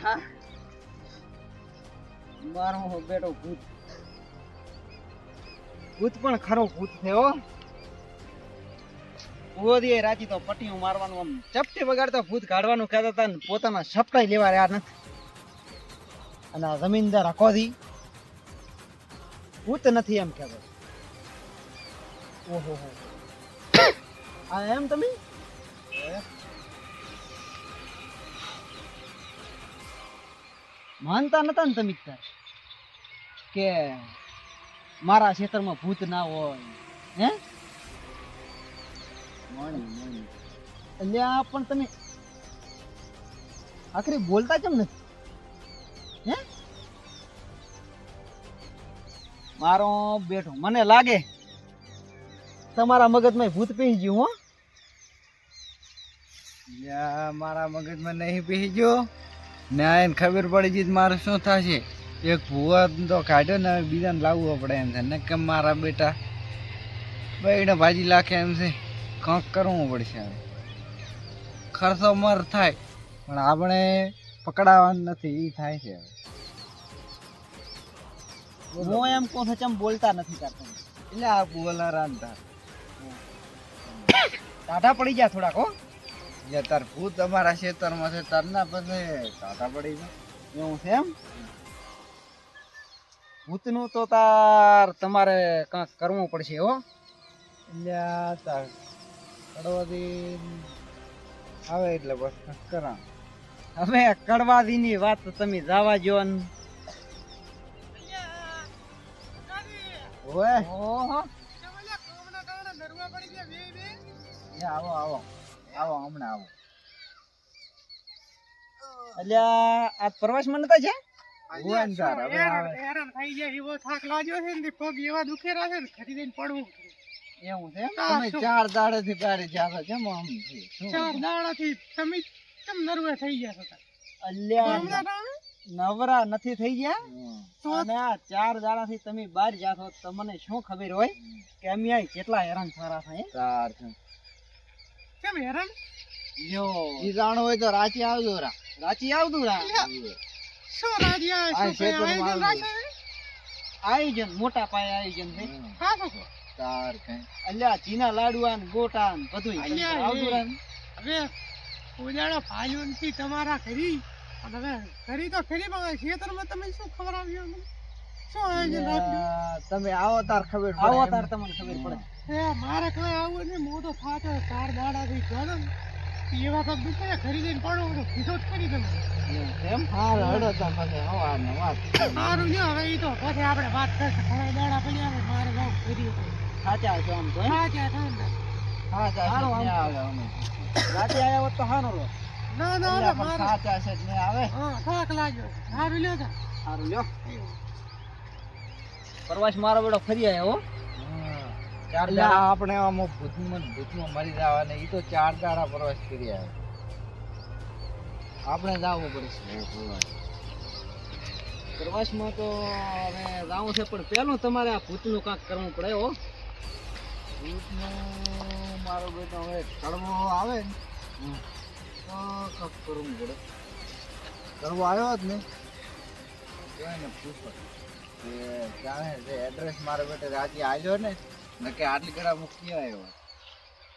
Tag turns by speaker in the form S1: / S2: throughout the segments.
S1: હા મારો બેટો ભૂત ભૂત પણ ખરો ભૂત છે હો ઓદી રાજી તો પટ્ટીઓ મારવાનું આમ ચપટી વગાડતો ભૂત કાઢવાનું કહેતા હતા ને પોતાના સપટાઈ લેવા રહ્યા નથી અને આ જમીનદાર આખોથી ભૂત નથી એમ કહેતો ઓહો હો આ એમ તમે માનતા નતા ને તમે કે મારા ક્ષેત્રમાં ભૂત ના હોય હે એટલે પણ તમે આખરી બોલતા કેમ નથી હે મારો બેઠો મને લાગે તમારા મગજમાં ભૂત પી ગયું હો
S2: મારા મગજમાં નહીં પી ગયો ને એને ખબર પડી ગઈ મારે શું થશે એક ભૂવા તો કાઢ્યો ને બીજાને લાવવો પડે એમ છે ને કેમ મારા બેટા બેને ભાજી લાખે એમ છે કંઈક કરવું પડશે હવે ખર્ચો મર થાય પણ આપણે પકડાવાનું નથી એ થાય છે
S1: હું એમ કહું છું ચમ બોલતા નથી કરતા
S2: એટલે આ ભૂવાલા રાંધતા
S1: ટાઢા પડી ગયા થોડાક હો
S2: જે તાર ભૂત અમારા ખેતરમાં છે તારના પછી ટાટા પડી જાય
S1: એવું છે એમ ભૂતનું તો તાર તમારે કાંક કરવું પડશે હો
S2: એટલે આ તાર કડવાથી આવે એટલે બસ કરા
S1: હવે કડવાદીની વાત તમે જવા જો ને
S2: ઓય
S1: ઓહો
S2: આવો આવો આવો હમણાં આવો
S1: એટલે આ પ્રવાસમાં નતા છે
S2: ભુવન સર હવે આવે
S3: હેરાન થઈ જાય એવો થાક લાગ્યો છે ને પગ એવા દુખેરા છે ને ખરીદીને પડવું
S1: એવું છે એમ?
S2: તમે 4 દાડેથી પાડી જાતો કેમ આમ શું
S3: 4 દાડાથી તમે કેમ નર્વે થઈ ગયા હતા
S1: અલ્યા નવરા નથી થઈ ગયા
S3: તો
S1: અને આ 4 દાડાથી તમે બહાર જાતો તમને શું ખબર હોય કે અમે અહીં કેટલા હેરાન થરા થાય
S2: તાર છે
S3: કેમ હેરાન
S1: જો
S2: ઈ જાણો હોય તો રાચી આવજો રા
S1: રાચી આવતું રા
S3: શું રાજ્યા
S2: આ
S3: શું કઈ
S2: ક્ષેત્રમાં
S3: આયોજન
S2: આવજો.
S3: રાખે
S1: આયોજન મોટા પાયે આયોજન છે
S3: હા તો
S2: તાર કઈ
S1: અલ્યા ચીના લાડવા ને ગોટા ને બધું
S3: અલ્યા,
S1: આવતું રા
S3: હવે ઉજાડો ભાઈઓ થી તમારા કરી અને હવે કરી તો ખરી પણ ખેતરમાં તમે શું ખબર આવ્યો શું આયોજન રાખ્યું
S2: તમે આવો તાર ખબર પડે
S1: આવો
S2: એમ.
S1: તાર તમને ખબર પડે
S3: એ મારે કઈ આવું ને મોટો થાતો 4 દાડાથી ગયો ને એવા પગ દુખે ખરીદીને પડો તો કીધો જ કરી તમે
S1: એવું છે એમ
S2: હાર હડો તો પછી હવારનો વાત
S3: સારું છે હવે ઈ તો પછી આપણે વાત કરશું ઘણા દાડા પડ્યા હવે મારે જાવ કરી
S1: સાચા છો આમ તો એમ?
S3: હા ત્યાં થાય ને
S2: હા
S1: હારું,
S2: ચાલ
S1: આમ
S2: ને
S1: તો.
S2: આવે અમે
S1: રાતે આયા હોત તો સારું રહો
S3: ના ના
S2: અલ્યા,
S3: ના
S2: પણ
S3: મારે
S2: સાચા છે ને આવે
S3: હા થાક લાગ્યો સારું લ્યો તા
S1: સારું લ્યો પ્રવાસ મારો બેડો ફરી આવ્યો હો ચાર
S2: એટલે
S1: દાડા
S2: આપણે આમ ભૂતમાં મરી જવાને ઈ તો 4 દાડા પ્રવાસ કરી આવે આપણે જવું પડશે
S1: પ્રવાસમાં તો હવે જાવું છે પણ પેલું તમારે આ ભૂતનું કાંક કરવું પડે હો
S2: ભૂતનું મારો બેટો હવે કડવો આવે ને તો કપ કરવું પડે કડવો આવ્યો જ ને તો એને પૂછો કે જાણે જે એડ્રેસ મારો બેટે રાજી આવ્યો ને કે આટલી ઘડા મૂકી આવ્યો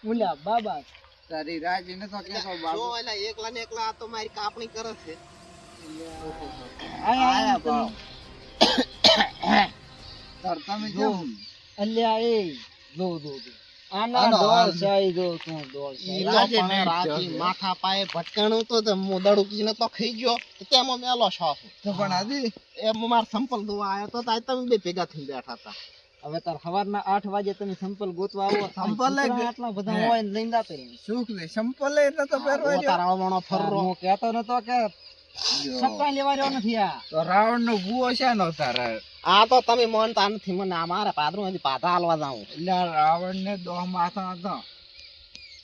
S1: ઉલ્યા બાબા
S2: તારી રાજી ને તો કેતો બાબુ
S1: એકલા ને એકલા તો મારી કાપણી કરે છે
S2: આયા બાપ તાર તમે
S1: જો.
S2: કેમ
S1: અલ્યા એ
S2: જો
S1: આના
S2: આનો
S1: ડોળ
S2: હાલ.
S1: સાઈ જો તું ડોળ
S2: ઈ
S1: સાઈ.
S2: તો પણ રાજી
S4: માથા પાયે ભટકાણું તો મોદડું કીને તો ખાઈ ગયો તો તેમાં મેલો શોખ
S2: તો પણ આજી
S4: એમ માર સંપલ દોવા આવ્યો તો તાય તમે બે ભેગા થઈને બેઠા હતા
S1: હવે તાર સવારના 8 વાગે તમે સંપલ ગોતવા આવો
S2: સંપલ એ
S1: કૂતરા આટલા બધા હોય ને લઈને જાતો રહે.
S2: સુખ લે સંપલ એટલે તો પહેરવા
S4: ઓ તારા આવવાનો ફરરો
S1: હું કહેતો નતો કે સપ્તાહ લેવા રહ્યો નથી આ
S2: તો રાવણ નો ભૂવો છે નો તારા
S4: આ તો તમે માનતા નથી મને અમારે પાદરું પાધા હાલવા જાઉં
S2: એટલે રાવણ ને દોહ માથા હતા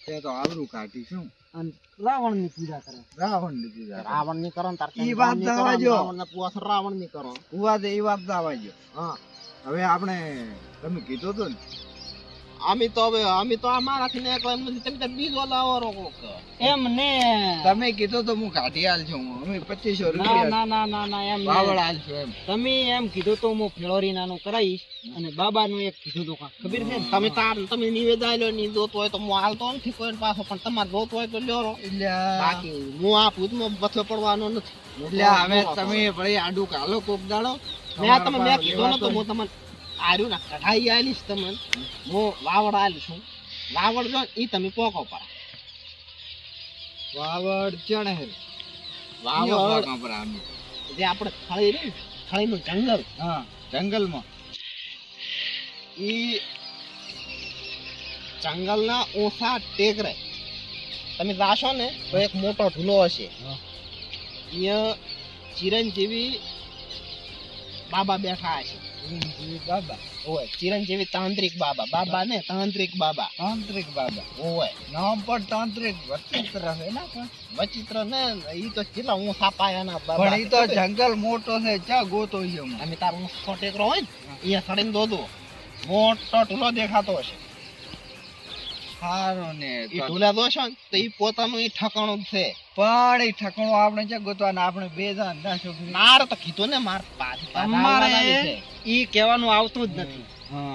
S2: તે તો આબરૂ કાઢી શું
S1: અને રાવણની પૂજા કરે
S2: રાવણ ની દીધા
S4: રાવણ ની કરો ને તાર
S2: ઈ વાત જવા દ્યો.
S4: રાવણ ને પુઆ રાવણ ની કરો
S2: ભૂવા દે એ વાત દાવા ગયો
S4: હા
S2: હવે આપણે તમે કીધું હતું ને
S4: અમે તો આ મારાથી ને એકલા એમ નથી, તમે તો બીજો લાવો રો કોક.
S1: એમ ને
S2: તમે કીધું તો હું કાઢી આલ છું અમે 2500
S1: ના
S2: રૂપિયા
S1: ના ના ના ના એમ
S2: વાવડ
S1: ને.
S2: આલ છું એમ.
S1: તમે એમ કીધું તો હું ફેલોરી નાનું કરાવીશ અને બાબાનું એક કીધું તો કાંઈક ખબર છે ને?
S4: તમે નિવેદન લો ની જોતો હોય તો હું હાલતો નથી કોઈ પાછો, પણ તમારે જોતો હોય તો લ્યો રો.
S2: એટલે
S4: બાકી હું આ ભૂતમાં બથો પડવાનો નથી.
S2: એટલે હવે તમે ભઈ આડું કાલો કોક દાડો
S4: મેં કીધું ને તો હું તમને આર્યું ના કઢાઈ આલીશ તમને. હું વાવડ આલું છું. વાવડ જો ઈ તમે પોકો પર.
S2: વાવડ ચણે હે
S4: વાવડ
S2: પર આમે.
S4: જે આપણે થળી રે ને, થળીનું જંગલ,
S2: હા જંગલમાં
S4: ઈ જંગલના ઓછા ટેકરે તમે જાશો ને તો એક મોટો ઢૂલો હશે.
S2: હા.
S4: અહીંયા ચિરંજીવી બાબા બેઠા હશે.
S2: બાબા
S4: ઓય ચિરંજીવી તાંત્રિક બાબા. બાબા ને તાંત્રિક બાબા.
S2: તાંત્રિક બાબા
S4: ઓય
S2: નામ પર તાંત્રિક વચિત્ર છે ને પણ
S4: વચિત્ર ને ઈ તો કેટલા ઊંચા પાયાના બાબા.
S2: પણ ઈ તો જંગલ મોટો છે ચા ગોતો છે હું.
S4: અમે તાર ઊંચો ટેકરો હોય ને અહીંયા સડીને દોધો મોટો ઢૂલો દેખાતો હશે.
S2: સારો ને
S4: ઈ ઢૂલા દોશો ને તો ઈ પોતાનું ઈ ઠકાણું જ છે.
S2: પણ ઈ ઠકણો આપણે છે ગોતવાના આપણે બે જણ ના છોકરી.
S4: માર તો કીધું ને માર
S1: અમારે ઈ કહેવાનું આવતું જ નથી.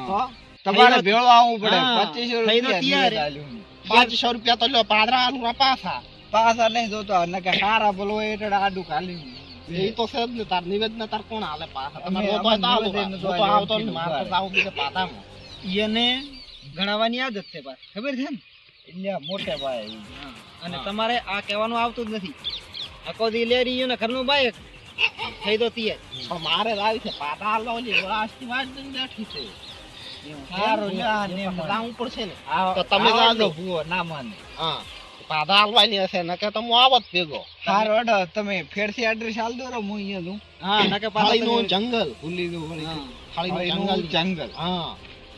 S2: તો તમારે ભેળો આવવું પડે
S1: હા,
S2: 2500
S1: થઈ તો
S2: રૂપિયા
S1: તૈયાર.
S2: નિવેદ આલ્યું.
S4: 500 રૂપિયા તો લ્યો પાદરા આલુ પાછા.
S2: પાછા નહીં જોતો નકે હારા બોલો એટલે આડું ખાલી
S4: એ તો છે જ ને તાર નિવેદન તાર કોણ હાલે પાછા.
S2: અમે
S4: તમારે રોતો હોય તો આલો
S2: નિવેદન
S4: પાછા.
S2: તો
S4: રોતો આવતો
S2: આલ્યું
S4: ને માર તો જાવું બીજે પાછામાં.
S1: એને ગણાવવાની આદત છે બસ, ખબર છે ને?
S2: એટલે મોટે ભાઈ
S1: અને
S2: હા.
S1: તમારે આ કહેવાનું આવતું જ નથી. આખો દી લેરી ને ઘરનું બાઈક થઈ તો તૈયાર.
S4: પણ મારે જ આવી છે પાછા આલો ઓલી વાસથી વાટ દઈને બેઠી છે.
S2: સારું લે આ ને
S4: પાછા જાવું પડશે ને.
S2: આ
S4: તો તમે
S2: આવા
S4: જાજો.
S2: તો ભૂવો ના માને.
S4: હા પાછા હાલવાની હશે નકે તો હું આવત ભેગો.
S2: સારું અડો તમે ફેરથી એડ્રેસ આલ દો રો હું અહીંયા છું
S1: હા નકે પાછા
S4: થાળીનું
S1: તમે-
S4: જંગલ.
S2: ભૂલી દઉં વળી
S1: હા.
S4: થાળીનું
S2: થાળીનું
S4: જંગલ.
S2: જંગલ
S4: હા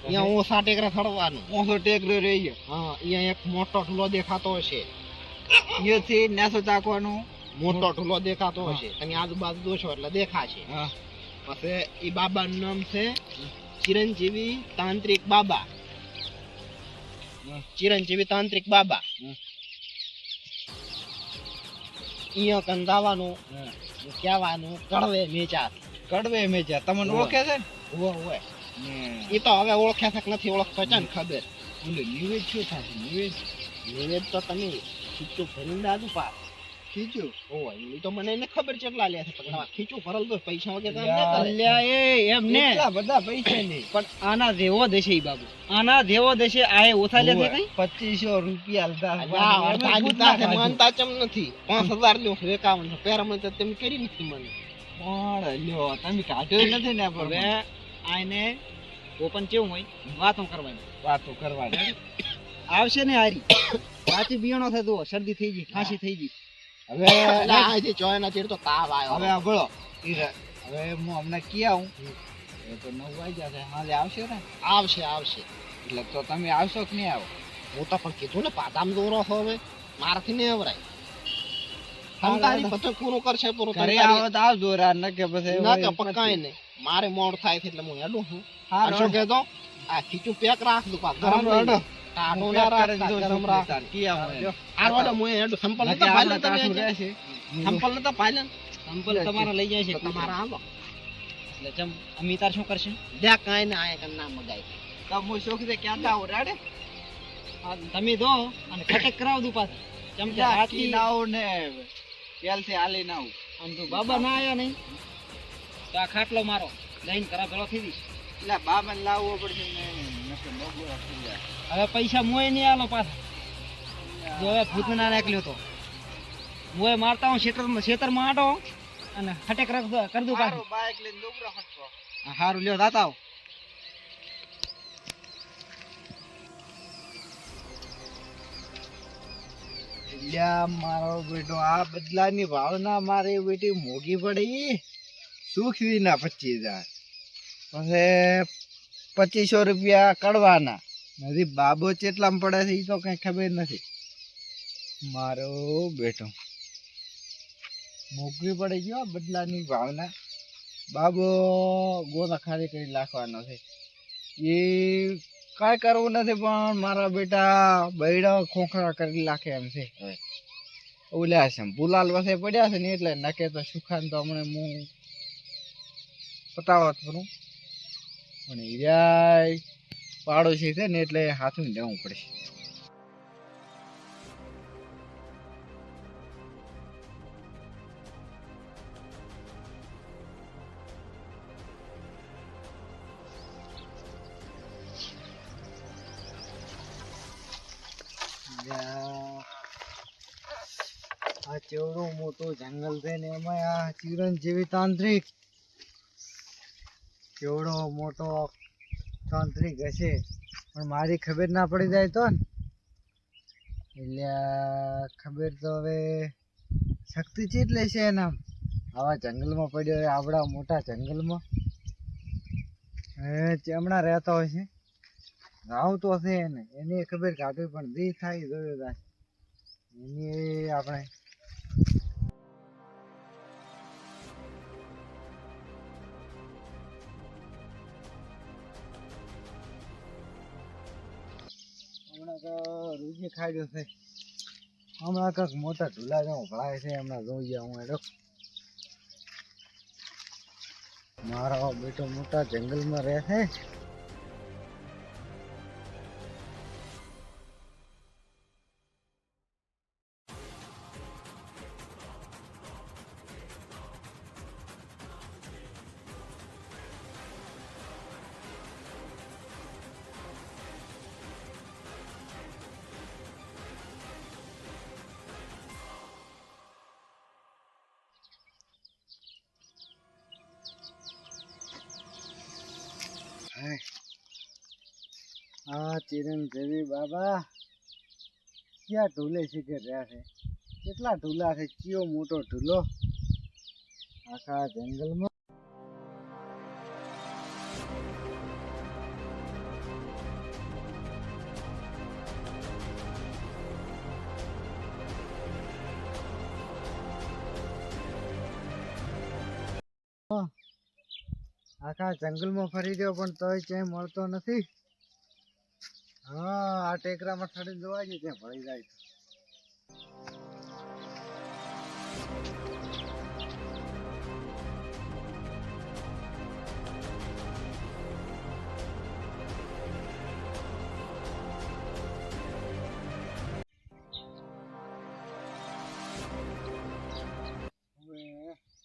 S4: અહીંયા ઓછા ટેકરા થડવાનું.
S2: ઓસો ટેકરો રહી ગયો
S4: હા અહીંયા એક મોટો ઢૂલો દેખાતો હશે.
S2: અહીંયાથી નેસો ચાકવાનું
S4: મોટો ઢૂલો દેખાતો હશે. તમે આજુબાજુ જોશો એટલે દેખાશે.
S2: હા
S4: પછી ઈ બાબાનું નામ છે ચિરંજીવી તાંત્રિક બાબા. ચિરંજીવી તાંત્રિક બાબા. અહીંયા કંધાવાનું કહેવાનું કડવે મેચા.
S2: કડવે મેચા તમને
S4: ઓવે.
S2: ઓળખે છે ને
S4: ઓય
S2: ને
S4: એ તો હવે ઓળખે છે કે નથી ઓળખતો છે ને ખબર.
S2: ઓલું નિવેદ શું થશે નિવેદ
S4: નિવેદ તો તમે ખીચું ભરીને દાદુ પાસ.
S2: ખીચું
S4: ઓય એ તો મને એને ખબર છે કેટલા લે છે, પણ તમારે ખીચું ભરેલ તો પૈસા વગર કામ ન
S2: યાર.
S4: કરે.
S1: અલ્યા એ એમ ને
S2: એટલા બધા પૈસા નહીં
S1: પણ આના જેવો દેશે ઈ બાબુ, આના જેવો દેશે આ એ ઓછા લે છે કઈ?
S2: 2500 રૂપિયા
S4: અલ્યા, અડધા દીધા છે, માનતા ચમ નથી. 5000 લ્યો 51 પેરામાં તો તમે કરી નથી મને.
S2: પણ લ્યો તમે કાઢ્યો નથી ને
S1: હવે
S2: હવે
S1: આને ઓપન કેવું હોય વાતો કરવાની
S2: વાતો કરવાની
S1: આવશે ને હારી પાછી બિયાણો થતો શરદી થઈ ગઈ ખાંસી થઈ ગઈ.
S2: હવે
S4: અલ્યા, આજે ચોયના ચીડ તો તાવ આવ્યો.
S2: હવે સાંભળો હવે હું હમણાં કી આવું એ તો 9 વાગ્યા છે હાલે આવશે ને
S4: આવશે આવશે.
S2: એટલે તો તમે આવશો કે નહીં આવો
S4: હું તો પણ કીધું ને પાદામ દોરો છો હવે મારાથી નહીં અવરાય.
S2: હા,
S4: તારી
S2: હા.
S4: બધું પૂરું કરશે પૂરું
S2: ઘરે
S4: કરી
S2: આવો તો આવજો રા ન કે પછી
S4: ના કે પણ કાંઈ નહીં. મારે મોડ થાય છે એટલે હું હેડું છું. અને શું કહેતો આ ખીચું પેક રાખ દઉં પા ગરમ
S2: હારું, હેડો.
S4: ટાઢું ના રાખતા, ગરમ રાખ. હારું, હેડો, હું હેડું. સંપલ નતા પાયલા તમે આજે? સંપલ નતા પાયલા?
S1: સંપલ તમારા લઈ જાય છે
S4: તો તમારા હાલો.
S1: એટલે ચમ અમી તાર શું કરશે?
S4: લ્યા કાંઈ ના આયા કન ના મગાય.
S2: તો હું શોખ છે ક્યાં જાવ રાડે
S1: આ તમે દો અને ખટક કરાવ દઉં પાછું ચમ કે
S2: કી
S1: રાતથી
S2: ના આવું ને પેલથી હાલી ના આવું
S1: આમ તો બાબા ના આયા નહીં તો આ ખાટલો મારો લઈને કરા ભેળો થઈ દઈશ.
S2: એટલે બાબાને લાવવો પડશે ને નકર બગોળા થઈ જાય
S1: હવે પૈસા મોય નહીં આલો પાછા. જો હવે ભૂત ના નાખ્યો તો મોય મારતા હું ખેતરમાં આટો અને ખટેક કરી દઉં પાછું.
S2: મારું બાઈક લઈને ડુંગરો હટકો
S1: હારું લ્યો દાતા આવો.
S2: લ્યા મારો બેટો આ બદલાની ભાવના મારી બેટી મોંઘી પડી સુખવી ના 25000 પછી 2500 રૂપિયા કડવાના નથી બાબો ચેટલામાં પડે છે એ તો કઈ ખબર નથી મારો બેટો મોંઘી પડી ગયો આ બદલાની ભાવના બાબો ગોળા ખાલી કરી નાખવાનો છે એ કાંઈ કરવું નથી પણ મારા બેટા બૈડા ખોખરા કરી નાખે એમ છે. ઓલા શંભુલાલ વસે પડ્યા છે ને એટલે નકે તો સુખાન તો હમણાં હું પતાવત કરું પણ હીરાય પાડોશી છે ને એટલે હાથું જવું પડશે. આ કેવડો મોટો જંગલ છે ને એમાં આ ચિરંજીવી તાંત્રિક કેવડો મોટો તાંત્રિક હશે પણ મારી ખબર ના પડી જાય તો ને એટલે ખબર તો હવે શક્તિ ચેટલે છે એના આવા જંગલમાં પડ્યો હોય આવડા મોટા જંગલમાં હમણાં રહેતો હોય છે રાવ તો હશે એને એની ખબર કાઢવી પણ દી થાય જોયો થાય એની આપણે હમણાં તો રૂજી ખાડ્યો છે હમણાં કંઈક મોટા ઢુલા જેવો ભળાય છે હમણાં જોઈએ હું એડો મારો બેટો મોટા જંગલમાં રહે છે. હા ચિરંજીવી બાબા ક્યાં ઢૂલે શીખે રહ્યા છે કેટલા ઢૂલા છે કયો મોટો ઢૂલો આખા જંગલમાં આખા જંગલમાં ફરી ગયો પણ તોય ક્યાંય મળતો નથી. હા આ ટેકરામાં ચડીને જોવા જઈએ ત્યાં ભળી જાય તો.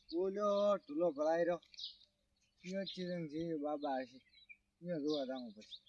S2: બોલ્યો ઢૂલો ભરાઈ રહ્યો કયો ચિરંજીવી બાબા હશે કયો જોવા જાઉં પછી.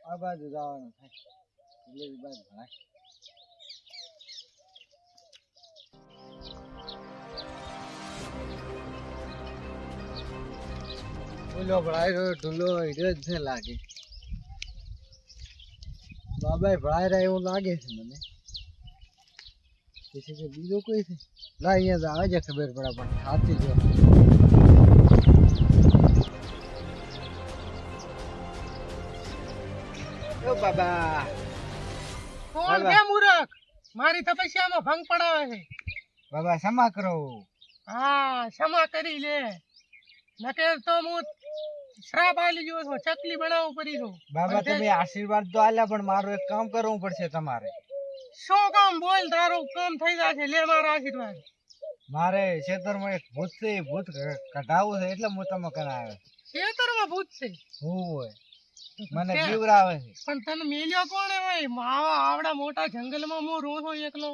S2: આ બાજુ જવાનું થાય પેલી બાજુ ભણાય બોલો ભણાઈ રહ્યો ઢૂલો હીરો જ છે લાગે બાબા ભણાઈ રહ્યા એવું લાગે છે મને પછી કે બીજો કોઈ છે ના અહીંયા આવે છે ખબર પડે પણ સાચી જો બાબા
S3: કોણ છે મૂરખ મારી તપસ્યામાં ભંગ પડાવે છે.
S2: બાબા ક્ષમા કરો.
S3: હા ક્ષમા કરી લે નકર તો હું શ્રાપ આલી ગયો છું ચકલી બનાવવું પડી છું.
S2: બાબા તમે આશીર્વાદ તો આલ્યા પણ મારું એક કામ કરવું પડશે તમારે.
S3: શું કામ બોલ તારું કામ થઈ જશે લે મારા આશીર્વાદ.
S2: મારે ખેતરમાં એક ભૂત છે ભૂત કઢાવવું છે એટલે હું તમે કરાવે
S3: ખેતરમાં ભૂત છે
S2: હોય મને બીવરાવે છે.
S3: પણ તને મેલ્યો કોણે હોય આવડા મોટા જંગલમાં હું રહું છું એકલો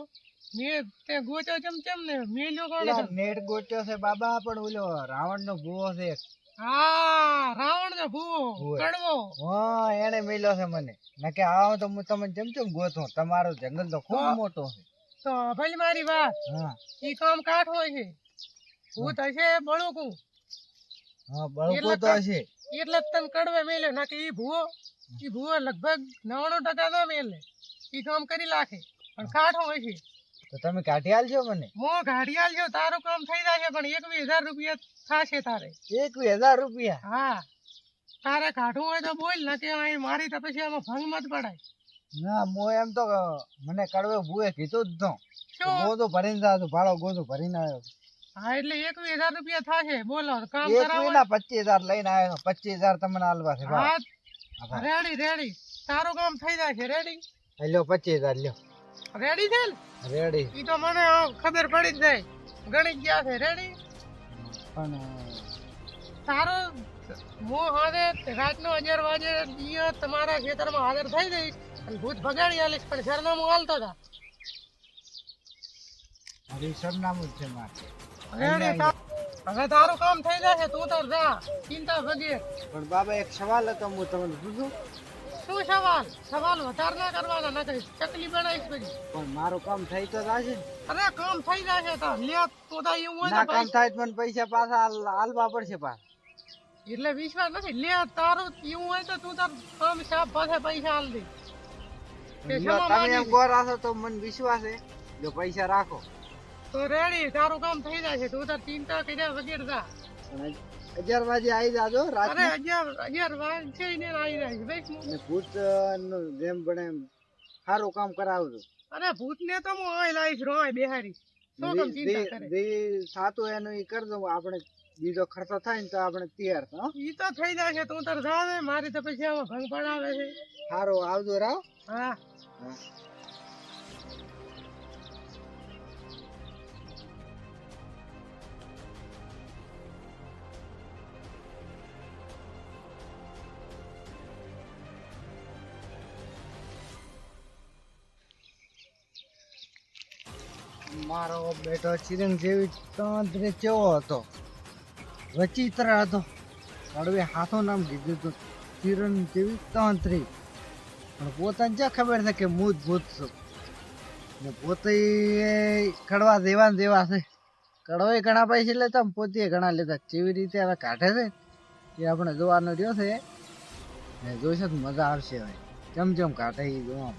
S3: મેં તે ગોચ્યો ચમ ને મેલ્યો કોણે
S2: નેટ ગોચ્યો છે બાબા પણ ઓલો રાવણ નો ભૂવો છે
S3: હા રાવણ ને ભૂવો
S2: ભૂવો.
S3: કડવો
S2: હા એને મળ્યો છે મને નકે આવો તો હું તમને ચમ ગોતું તમારો જંગલ તો ખૂબ
S3: હા.
S2: મોટો છે
S3: તો ભાઈ મારી વાત
S2: હા
S3: ઈ કામ કાઠ હોય છે ભૂત હશે બળુકું
S2: હા બળકો
S3: એટલે
S2: તો હશે
S3: એટલે જ તને કડવે મેલ્યો ના કે ઈ ભૂવો લગભગ 99% ના મેલે ઈ કામ કરી લાખે પણ કાઠો હોય છે
S2: તો તમે કાઢી આલજો મને
S3: મો ઘાડિયાલ જો તારું કામ થઈ જશે પણ 21,000 રૂપિયા થાશે તારે
S2: 21,000 રૂપિયા
S3: હા તારે કાઢવું હોય તો બોલ ને કે અહીં મારી તપસ્યામાં ભંગ મત પડાય
S2: ના મો એમ તો મને કડવે ભૂએ કીધું જ તો
S3: શું
S2: ગોતો ભરીને જાતો ભાડો ગોતો ભરીને આવ્યો
S3: હા એટલે 21,000 રૂપિયા થાશે બોલો કામ
S2: એક
S3: કરાવો
S2: મહિના 25,000 લઈને આવ્યો 25,000 તમને આલવા છે ભાઈ
S3: હા રેડી તારું કામ થઈ જશે રેડી
S2: લ્યો 25,000 લ્યો
S3: રેડી છે ને
S2: રેડી
S3: ઈ તો મને ખબર પડી જ જાય ગણી ગયા છે રેડી
S2: પણ
S3: તારો હું હવે રાતનો 11 વાગે ઈ તમારા ખેતરમાં હાજર થઈ જઈશ અને ભૂત ભગાડી આલીશ પણ સરનામું હાલતો તા
S2: મારું સરનામું જ છે મારે
S3: રેડી હવે તારું કામ થઈ જશે તું તો જા ચિંતા વગેરે
S2: પણ બાબા એક સવાલ હતો હું તમને પૂછું
S3: શું સવાલ વધારે ના કરવાના ના કઈ ચકલી બનાવીશ પછી
S2: પણ મારું કામ થઈ તો જશે ને?
S3: અરે કામ થઈ જશે તો લે તું તો એવું હોય
S2: ના
S3: ને
S2: કામ
S3: ભાઈ
S2: થાય તો મને પૈસા પાછા આલવા પડશે પાછા
S3: એટલે વિશ્વાસ નથી લે તારું એવું હોય તો તું તાર કામ સાફ પાસે પૈસા આલ દે કે
S2: લ્યો,
S3: શેમાં
S2: તમે
S3: માંગી
S2: એમ ગોરા છો તો મને વિશ્વાસ છે જો પૈસા રાખો
S3: તો રેડી તારું કામ થઈ જશે તું તાર ચિંતા કર્યા વગેરે જા
S2: પણ 11 વાગે આવી જાજો
S3: અરે
S2: રાતના
S3: 11 વાગે ને આવી જાય ભાઈ
S2: અને ભૂત નું જેમ બને એમ સારું કામ કરાવજો
S3: અરે ભૂત ને તો હું અહીં લાવીશ રોય બેહારી શું કામ ચિંતા કરે
S2: જે સાતું એનું ઈ કરજો આપણે બીજો ખર્ચો થાય ને તો આપણે તૈયાર છો
S3: ઈ તો થઈ જશે તું તાર જા ને મારી તો પછી આમાં ભંગ પડાવે છે
S2: સારું આવજો રાવ
S3: હા
S2: મારો બેટો ચિરંજીવી તંત્રે કેવો હતો વિચિત્ર હતો કડવે હાથો નામ કીધું હતું ચિરંજીવી તંત્રી પણ પોતાને ક્યાં ખબર છે કે હું જ ભૂત છું ને પોતે કડવા દેવા ને દેવા છે કડવાય ઘણા પૈસા લેતા ને પોતે ઘણા લેતા કેવી રીતે હવે કાઢે છે એ આપણે જોવાનો રહ્યો છે ને જોઈશે તો મજા આવશે હવે કેમ કાઢે એ જોવા